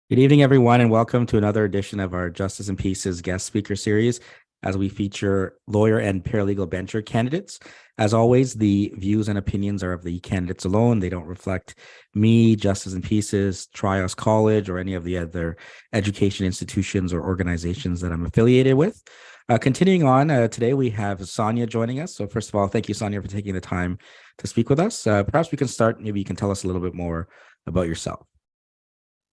Good evening, everyone, and welcome to another edition of our Justice and Peace's guest speaker series as we feature lawyer and paralegal bencher candidates. As always, the views and opinions are of the candidates alone. They don't reflect me, Justice and Peace's, Trios College, or any of the other education institutions or organizations that I'm affiliated with. Continuing on, today we have Sonia joining us. So first of all, thank you, Sonia, for taking the time to speak with us. Perhaps we can start, maybe you can tell us a little bit more about yourself.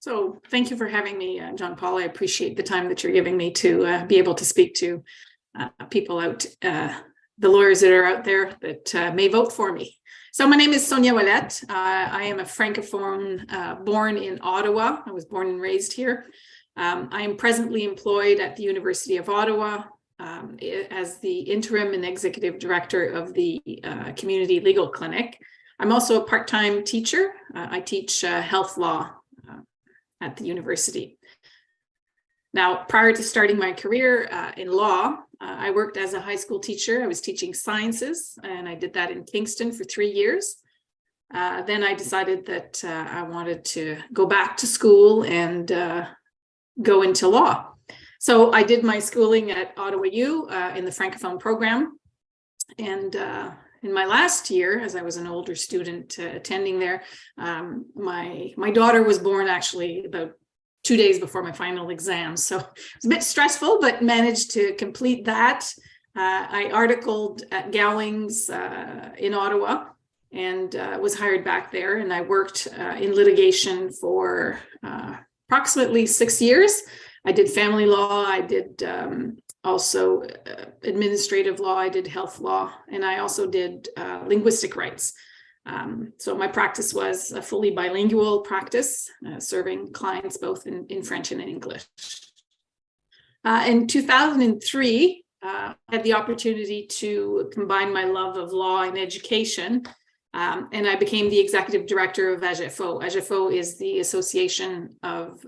So thank you for having me, John Paul. I appreciate the time that you're giving me to be able to speak to people out, the lawyers that are out there that may vote for me. So my name is Sonia Ouellet. I am a Francophone born in Ottawa. I was born and raised here. I am presently employed at the University of Ottawa as the interim and executive director of the Community Legal Clinic. I'm also a part-time teacher. I teach health law at the university. Now, prior to starting my career in law, I worked as a high school teacher. I was teaching sciences, and I did that in Kingston for 3 years. Then I decided that I wanted to go back to school and go into law. So I did my schooling at Ottawa U in the Francophone program. And in my last year, as I was an older student attending there, my daughter was born actually about 2 days before my final exam. So it was a bit stressful, but managed to complete that. I articled at Gowings in Ottawa and was hired back there. And I worked in litigation for approximately 6 years. I did family law. I did also administrative law. I did health law, and I also did linguistic rights. So my practice was a fully bilingual practice, serving clients both in French and in English. In 2003, I had the opportunity to combine my love of law and education, and I became the executive director of AGEFO. AGEFO is the Association of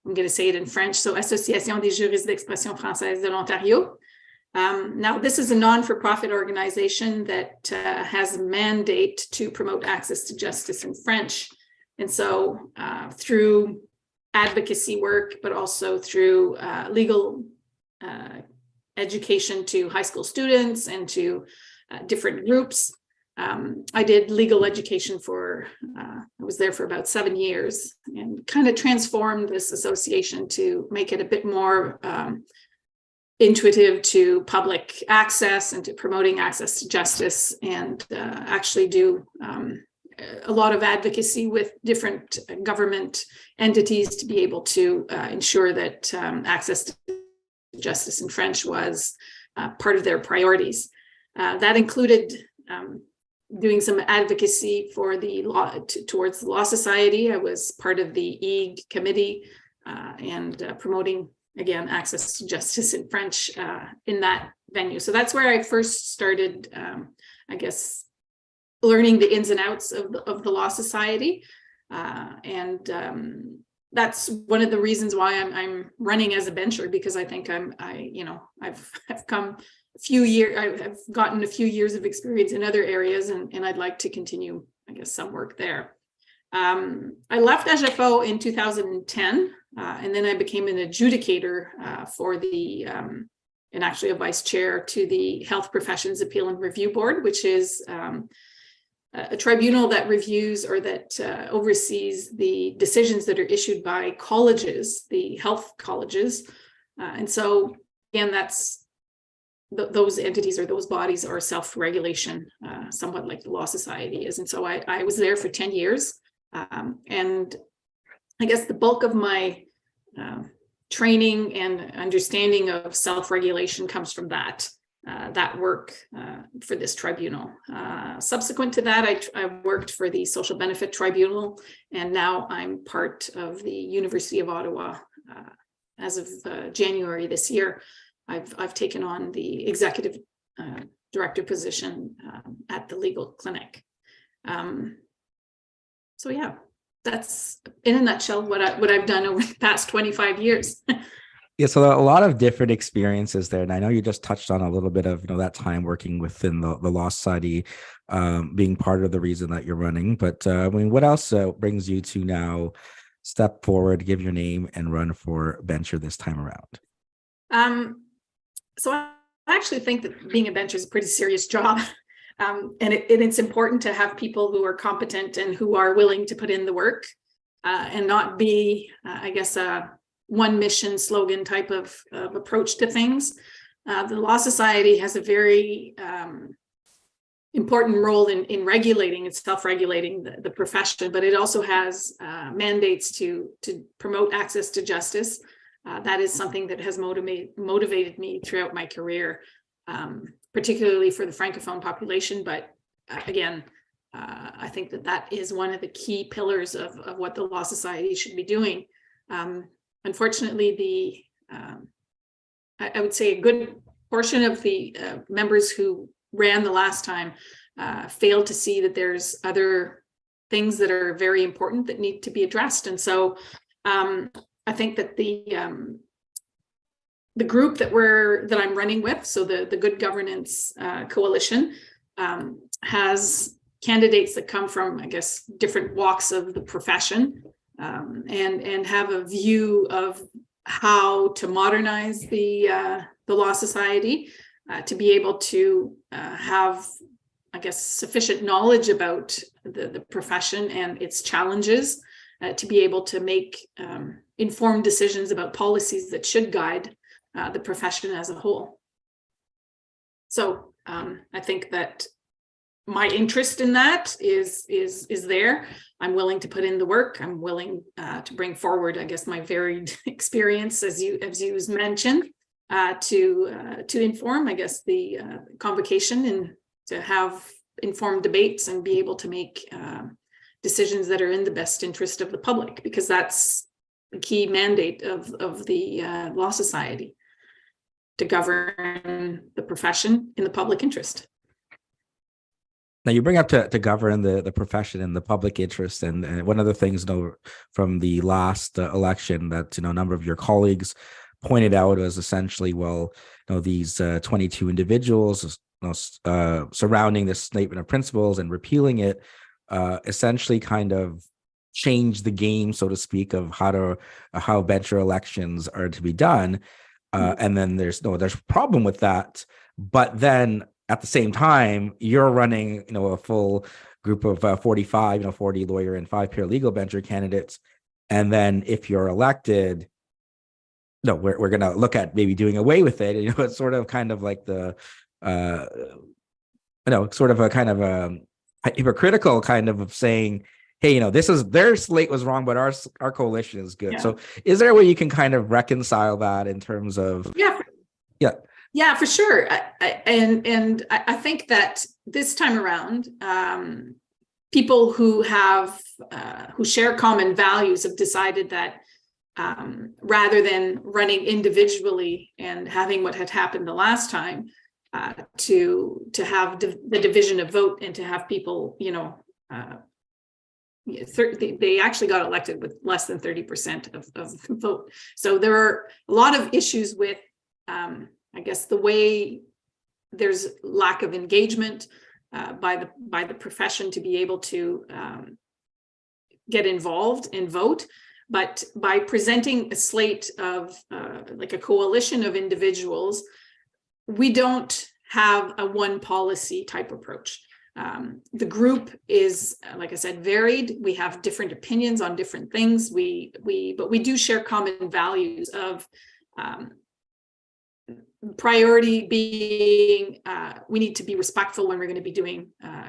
I'm going to say it in French, so Association des juristes d'expression française de l'Ontario. Now, this is a non-for-profit organization that has a mandate to promote access to justice in French. And so through advocacy work, but also through legal education to high school students and to different groups, I did legal education I was there for about 7 years and kind of transformed this association to make it a bit more intuitive to public access and to promoting access to justice, and actually do a lot of advocacy with different government entities to be able to ensure that access to justice in French was part of their priorities. That included doing some advocacy for the law towards the Law Society. I was part of the EAG committee and promoting, again, access to justice in French in that venue. So that's where I first started, I guess, learning the ins and outs of the Law Society. And that's one of the reasons why I'm running as a bencher, because I think I've come I've gotten a few years of experience in other areas, and I'd like to continue, I guess, some work there. I left AGEFO in 2010, and then I became an adjudicator for and actually a vice chair to the Health Professions Appeal and Review Board, which is a tribunal that reviews or that oversees the decisions that are issued by colleges, the health colleges. And so, again, those entities or those bodies are self-regulation, somewhat like the Law Society is. And so I was there for 10 years. And I guess the bulk of my training and understanding of self-regulation comes from that work for this tribunal. Subsequent to that, I worked for the Social Benefit Tribunal, and now I'm part of the University of Ottawa. As of January this year, I've taken on the executive director position at the legal clinic. So yeah, that's in a nutshell what I've done over the past 25 years. Yeah, so a lot of different experiences there, and I know you just touched on a little bit of that time working within the Law Society, being part of the reason that you're running. But I mean, what else brings you to now step forward, give your name, and run for bencher this time around? So I actually think that being a bencher is a pretty serious job. And it's important to have people who are competent and who are willing to put in the work, and not be, I guess, a one mission slogan type of approach to things. The Law Society has a very important role in regulating and self-regulating the profession, but it also has mandates to promote access to justice. That is something that has motivated me throughout my career, particularly for the Francophone population. But again, I think that is one of the key pillars of what the Law Society should be doing. Unfortunately, I would say a good portion of the members who ran the last time failed to see that there's other things that are very important that need to be addressed. And so I think that the group that I'm running with, so the Good Governance Coalition, has candidates that come from, I guess, different walks of the profession, and have a view of how to modernize the Law Society, to be able to have, I guess, sufficient knowledge about the profession and its challenges, to be able to make informed decisions about policies that should guide the profession as a whole. So I think that my interest in that is there. I'm willing to put in the work. I'm willing to bring forward, I guess, my varied experience, as you mentioned, to inform, I guess, the convocation, and to have informed debates and be able to make decisions that are in the best interest of the public, because that's the key mandate of the Law Society, to govern the profession in the public interest. Now, you bring up to govern the profession in the public interest, and one of the things, from the last election that a number of your colleagues pointed out was essentially, these 22 individuals surrounding this statement of principles and repealing it essentially kind of changed the game, so to speak, of how bencher elections are to be done. And then there's a problem with that, but then at the same time, you're running, a full group of 45, 40 lawyer and 5 paralegal bencher candidates. And then if you're elected, we're going to look at maybe doing away with it. It's sort of kind of like the, sort of a kind of a hypocritical kind of saying, hey, this is their slate was wrong, but our coalition is good. Yeah. So is there a way you can kind of reconcile that in terms of? Yeah, for sure. And I think that this time around, people who share common values have decided that rather than running individually and having what had happened the last time, to have the division of vote, and to have people, they actually got elected with less than 30% of the vote. So there are a lot of issues with, I guess, the way there's lack of engagement by the profession to be able to get involved and vote. But by presenting a slate of like a coalition of individuals, we don't have a one policy type approach. The group is, like I said, varied. We have different opinions on different things. But we do share common values of priority being we need to be respectful when we're going to be doing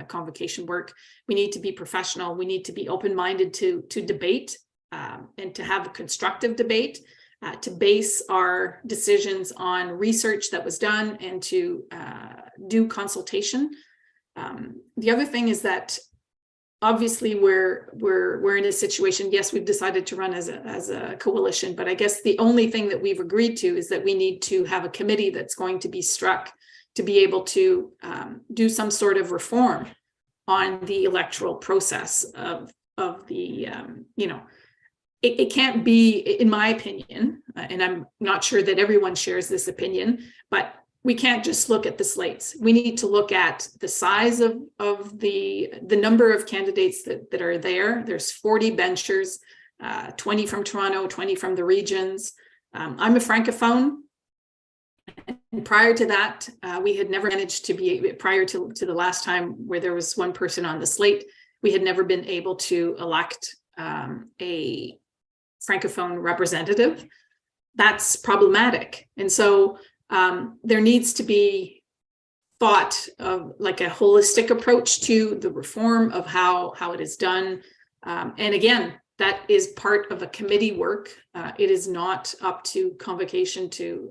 convocation work. We need to be professional. We need to be open-minded to debate and to have a constructive debate, to base our decisions on research that was done, and to do consultation. The other thing is that obviously we're in a situation. Yes, we've decided to run as a coalition, but I guess the only thing that we've agreed to is that we need to have a committee that's going to be struck to be able to do some sort of reform on the electoral process of the It can't be, in my opinion, and I'm not sure that everyone shares this opinion, but we can't just look at the slates. We need to look at the size of the number of candidates that are there. There's 40 benchers. 20 from Toronto, 20 from the regions. I'm a Francophone. And prior to that, we had never managed to be, prior to the last time where there was one person on the slate, we had never been able to elect a Francophone representative. That's problematic. And so there needs to be thought of like a holistic approach to the reform of how it is done. And again, that is part of a committee work. It is not up to convocation to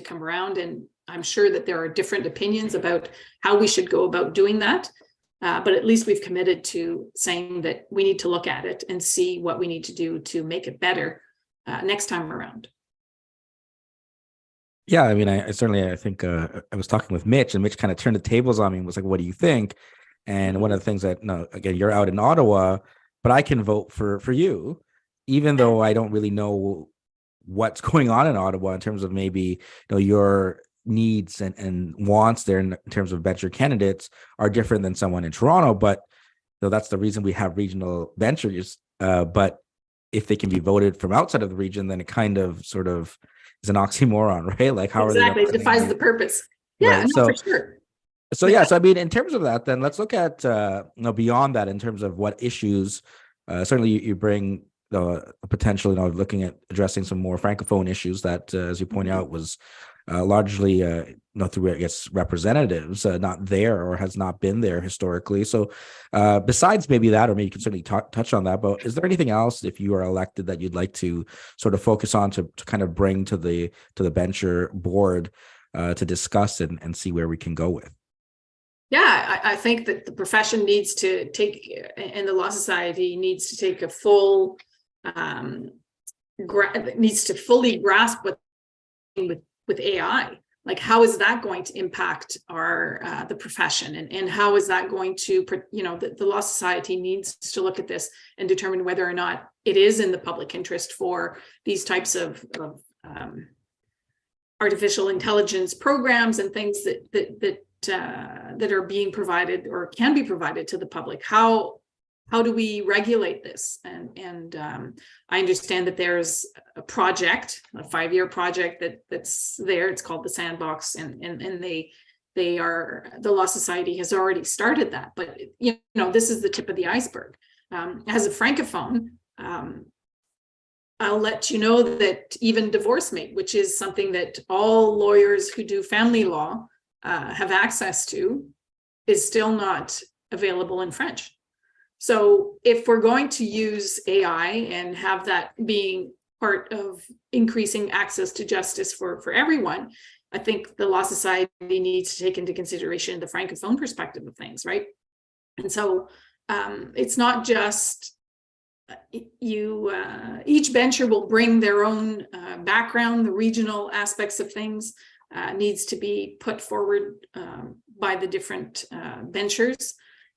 come around. And I'm sure that there are different opinions about how we should go about doing that. But at least we've committed to saying that we need to look at it and see what we need to do to make it better next time around. Yeah, I mean, I think I was talking with Mitch, and Mitch kind of turned the tables on me and was like, "What do you think?" And one of the things that, no, again, you're out in Ottawa, but I can vote for you, even though I don't really know what's going on in Ottawa in terms of maybe your needs and wants there in terms of venture candidates are different than someone in Toronto. But that's the reason we have regional ventures. But if they can be voted from outside of the region, then it kind of sort of is an oxymoron, right? Like how exactly. are they? It defies the purpose. Yeah, right? no, for sure. So yeah, so I mean, in terms of that, then let's look at beyond that in terms of what issues. Certainly, you bring potential, looking at addressing some more francophone issues that, as you point out, was largely through, I guess, representatives, not there or has not been there historically. So besides maybe that, or maybe you can certainly touch on that, but is there anything else, if you are elected, that you'd like to sort of focus on to kind of bring to the venture board to discuss and see where we can go with? Yeah, I think that the profession needs to take, and the Law Society needs to take a full, needs to fully grasp what with AI. Like, how is that going to impact our the profession, and how is that going to, the Law Society needs to look at this and determine whether or not it is in the public interest for these types of artificial intelligence programs and things that are being provided or can be provided to the public. How do we regulate this? And I understand that there's a project, a 5-year project that's there. It's called the Sandbox, and they are, the Law Society has already started that. But this is the tip of the iceberg. As a Francophone, I'll let you know that even divorcement, which is something that all lawyers who do family law have access to, is still not available in French. So if we're going to use AI and have that being part of increasing access to justice for everyone, I think the Law Society needs to take into consideration the Francophone perspective of things, right? And so it's not just each venture will bring their own background. The regional aspects of things needs to be put forward by the different ventures.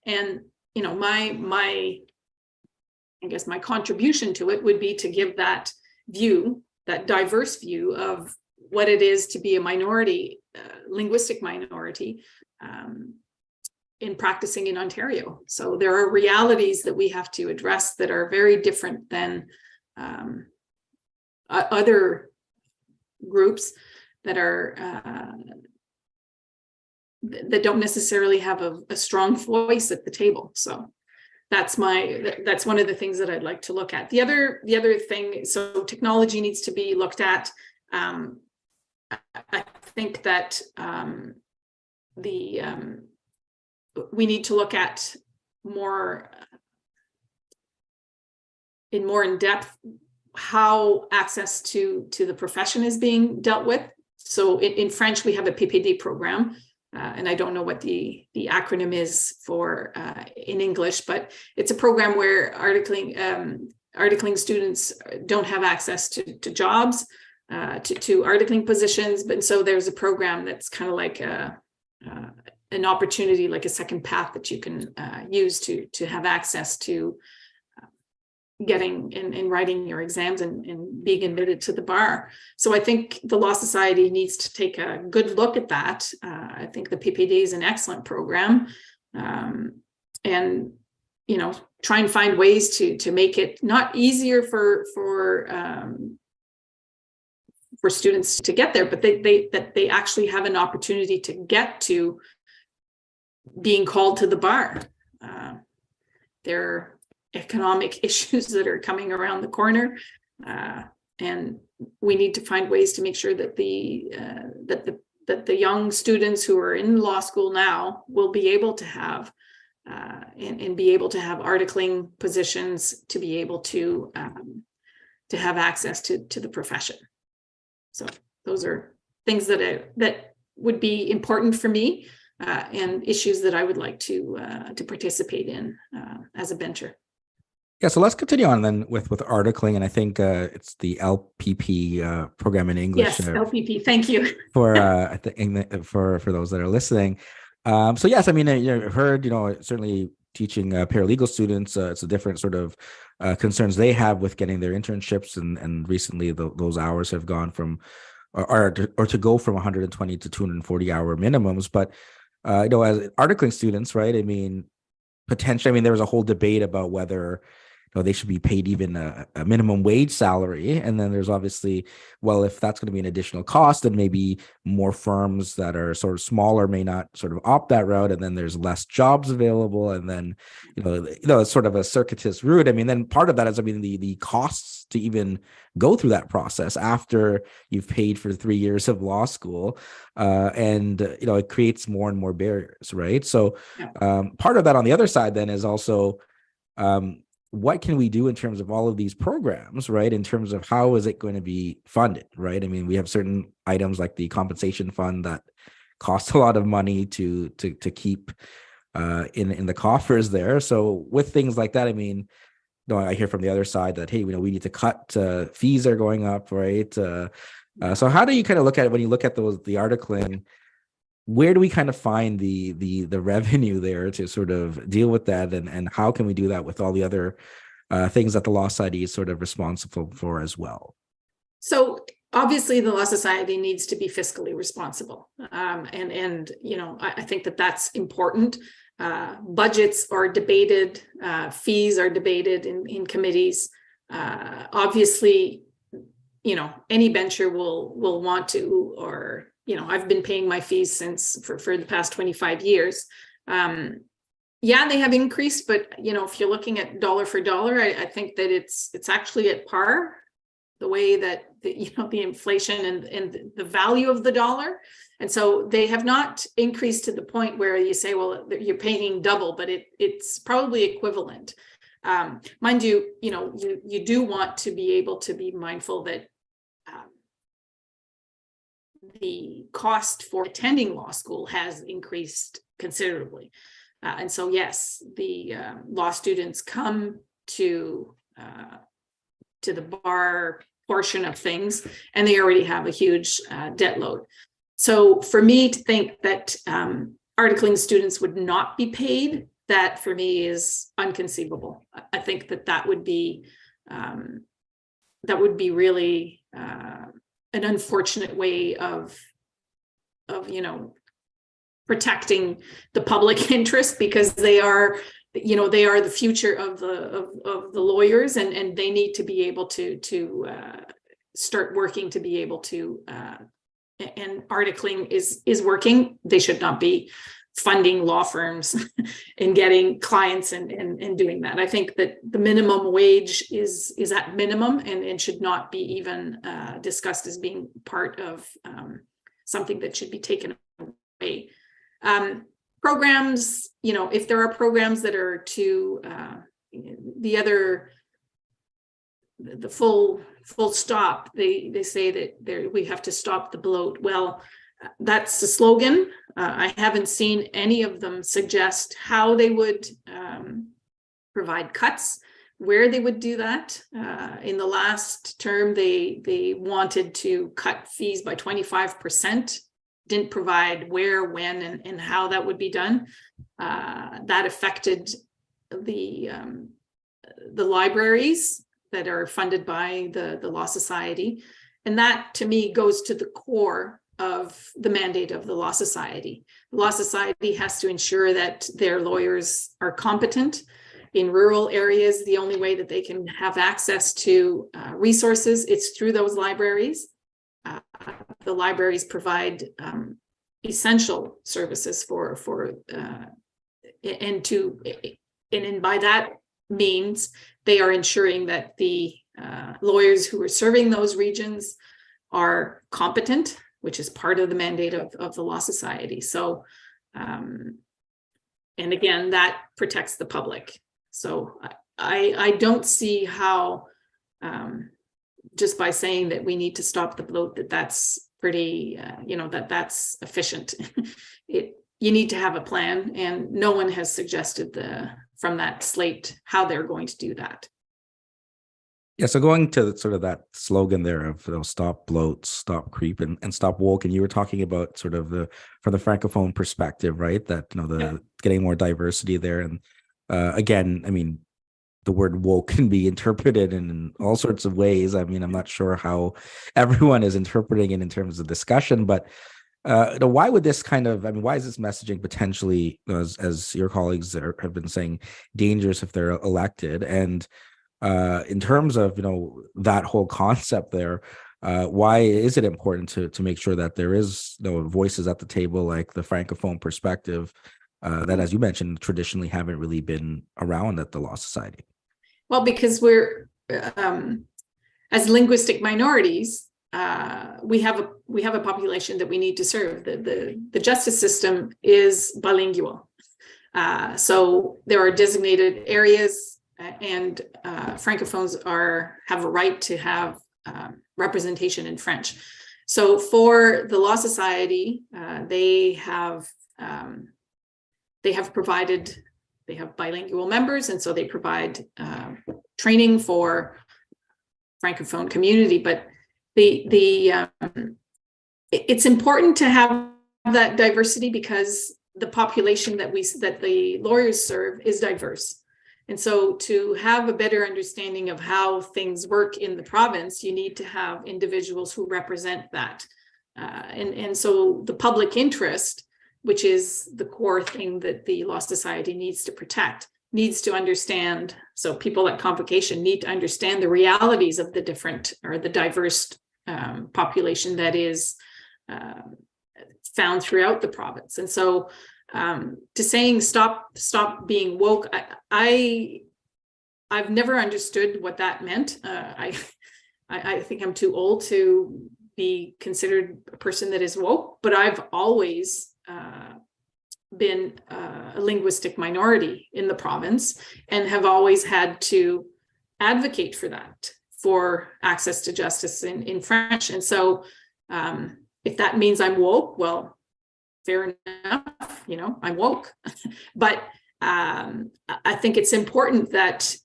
And my contribution to it would be to give that view, that diverse view of what it is to be a minority, linguistic minority, in practicing in Ontario. So there are realities that we have to address that are very different than other groups that are that don't necessarily have a strong voice at the table. So that's one of the things that I'd like to look at. The other thing, so technology needs to be looked at. I think that we need to look at more in depth how access to the profession is being dealt with. So in French, we have a PPD program, and I don't know what the acronym is for in English, but it's a program where articling students don't have access to jobs, to articling positions. But so there's a program that's kind of like an opportunity, like a second path that you can use to have access to getting and writing your exams and being admitted to the bar. So I think the Law Society needs to take a good look at that. I think the PPD is an excellent program. And try and find ways to make it not easier for students to get there, but that they actually have an opportunity to get to being called to the bar. There are economic issues that are coming around the corner, and we need to find ways to make sure that the young students who are in law school now will be able to have and be able to have articling positions, to be able to have access to the profession. So those are things that would be important for me, and issues that I would like to participate in as a bencher. Yeah, so let's continue on then with articling, and I think it's the LPP program in English. Yes, LPP. Thank you for for those that are listening. So yes, I mean, I've heard, certainly teaching paralegal students, it's a different sort of concerns they have with getting their internships, and recently those hours have gone from or to go from 120 to 240 hour minimums. But as articling students, right? I mean, potentially, I mean, there was a whole debate about whether they should be paid even a minimum wage salary. And then there's obviously, well, if that's going to be an additional cost, then maybe more firms that are sort of smaller may not sort of opt that route. And then there's less jobs available. And then, it's sort of a circuitous route. I mean, then part of that is, I mean, the costs to even go through that process after you've paid for 3 years of law school. And it creates more and more barriers, right? So part of that on the other side then is also, what can we do in terms of all of these programs, right? In terms of how is it going to be funded, right? I mean, we have certain items like the compensation fund that cost a lot of money to keep in the coffers there. So with things like that, I mean, I hear from the other side that, hey, we need to cut fees are going up, right? So how do you kind of look at it when you look at the articling? Where do we kind of find the revenue there to sort of deal with that, and how can we do that with all the other things that the Law Society is sort of responsible for as well? So obviously the Law Society needs to be fiscally responsible, and I think that's important. Budgets are debated, fees are debated in committees. Obviously, any bencher will want to, or I've been paying my fees for the past 25 years. They have increased, but if you're looking at dollar for dollar, I think that it's actually at par, the way that the inflation and the value of the dollar. And so they have not increased to the point where you say, well, you're paying double, but it's probably equivalent. Mind you, you do want to be able to be mindful that the cost for attending law school has increased considerably. And so, yes, the law students come to the bar portion of things, and they already have a huge debt load. So for me to think that articling students would not be paid, that for me is inconceivable. I think that would be really an unfortunate way of protecting the public interest, because they are the future of the lawyers, and they need to be able to start working to be able to and articling is working. They should not be funding law firms and getting clients and doing that. I think that the minimum wage is at minimum and should not be even discussed as being part of something that should be taken away. Programs, if there are programs that are to the full stop, they say that we have to stop the bloat. Well, that's the slogan. I haven't seen any of them suggest how they would provide cuts, where they would do that. In the last term, they wanted to cut fees by 25%, didn't provide where, when, and how that would be done. That affected the libraries that are funded by the Law Society. And that, to me, goes to the core of the mandate of the Law Society. The Law Society has to ensure that their lawyers are competent, In rural areas, the only way that they can have access to resources, it's through those libraries. The libraries provide essential services and by that means they are ensuring that the lawyers who are serving those regions are competent, which is part of the mandate of the Law Society. So, and again, that protects the public. So I don't see how, just by saying that we need to stop the bloat, that's pretty, that's efficient. You need to have a plan, and no one has suggested from that slate how they're going to do that. Yeah, so going to sort of that slogan there of stop bloat, stop creep, and stop woke, and you were talking about sort of from the Francophone perspective, right? That getting more diversity there, and again, I mean, the word woke can be interpreted in all sorts of ways. I mean, I'm not sure how everyone is interpreting it in terms of discussion, but why would this why is this messaging potentially, as your colleagues have been saying, dangerous if they're elected? And in terms of that whole concept there, why is it important to make sure that there is voices at the table like the Francophone perspective that, as you mentioned, traditionally haven't really been around at the Law Society? Well, because we're as linguistic minorities, we have a population that we need to serve. The justice system is bilingual, so there are designated areas. And Francophones have a right to have representation in French. So for the Law Society, they have bilingual members, and so they provide training for Francophone community. But it's important to have that diversity because the population that the lawyers serve is diverse. And so to have a better understanding of how things work in the province, you need to have individuals who represent that. And so the public interest, which is the core thing that the Law Society needs to protect, needs to understand. So people at Convocation need to understand the realities of the diverse population that is found throughout the province. And so to saying stop being woke, I've never understood what that meant. I think I'm too old to be considered a person that is woke, but I've always been a linguistic minority in the province and have always had to advocate for access to justice in French. And so if that means I'm woke, well, fair enough, I'm woke. But I think it's important that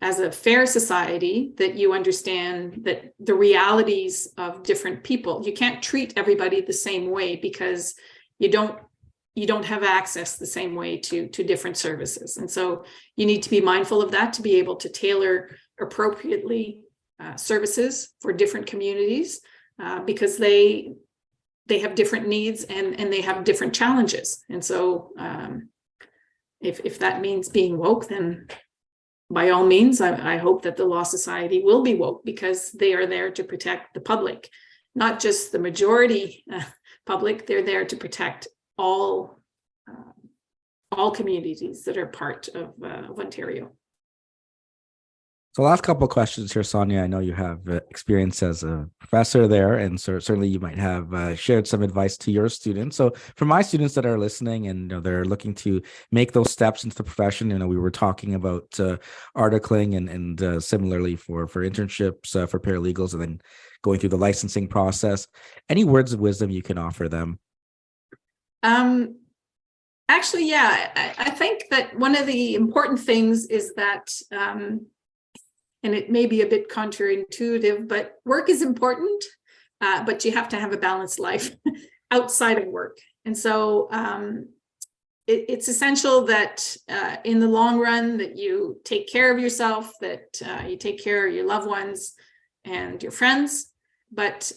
as a fair society, that you understand that the realities of different people, you can't treat everybody the same way because you don't have access the same way to different services. And so you need to be mindful of that to be able to tailor appropriately services for different communities because they have different needs and they have different challenges. And so if that means being woke, then by all means, I hope that the Law Society will be woke because they are there to protect the public, not just the majority public. They're there to protect all communities that are part of Ontario. So last couple of questions here, Sonia. I know you have experience as a professor there, and so certainly you might have shared some advice to your students. So for my students that are listening and they're looking to make those steps into the profession, we were talking about articling and similarly for internships for paralegals and then going through the licensing process. Any words of wisdom you can offer them? Actually, yeah, I think that one of the important things is that and it may be a bit counterintuitive, but work is important, but you have to have a balanced life outside of work. And so it's essential that in the long run that you take care of yourself, that you take care of your loved ones and your friends, but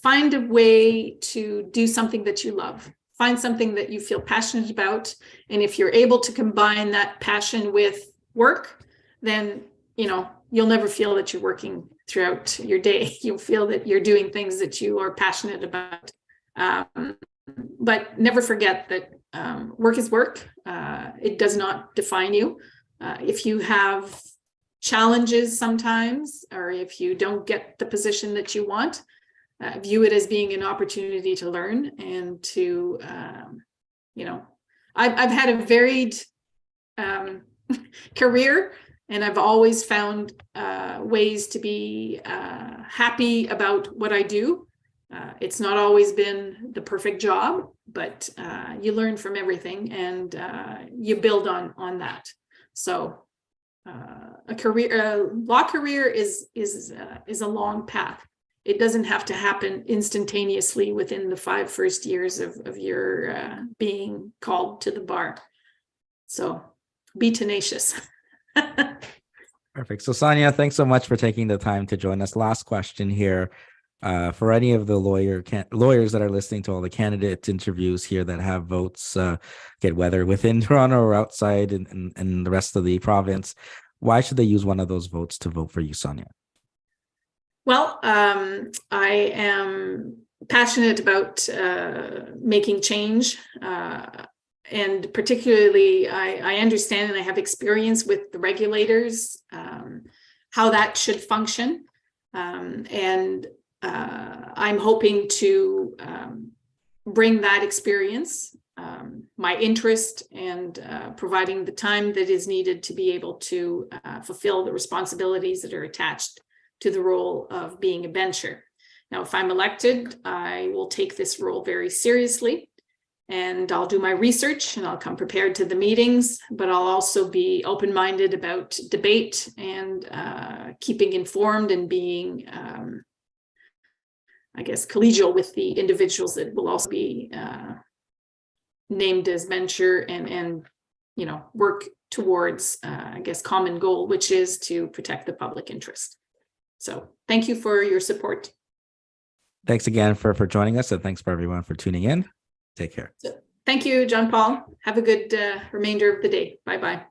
find a way to do something that you love. find something that you feel passionate about. And if you're able to combine that passion with work, then, you'll never feel that you're working throughout your day. You'll feel that you're doing things that you are passionate about. But never forget that work is work. It does not define you. If you have challenges sometimes, or if you don't get the position that you want, view it as being an opportunity to learn and to, I've had a varied career, and I've always found ways to be happy about what I do. It's not always been the perfect job, but you learn from everything, and you build on that. So a law career is a long path. It doesn't have to happen instantaneously within the 5 first years of your being called to the bar. So be tenacious. Perfect. So Sonia, thanks so much for taking the time to join us. Last question here. For any of the lawyers that are listening to all the candidate interviews here that have votes, whether within Toronto or outside and the rest of the province, why should they use one of those votes to vote for you, Sonia? Well, I am passionate about making change. And particularly, I understand and I have experience with the regulators, how that should function. And I'm hoping to bring that experience, my interest, and providing the time that is needed to be able to fulfill the responsibilities that are attached to the role of being a bencher. Now, if I'm elected, I will take this role very seriously, and I'll do my research and I'll come prepared to the meetings, but I'll also be open-minded about debate and keeping informed and being, collegial with the individuals that will also be named as bencher and work towards, common goal, which is to protect the public interest. So thank you for your support. Thanks again for joining us, and thanks for everyone for tuning in. Take care. So, thank you, John Paul. Have a good remainder of the day. Bye-bye.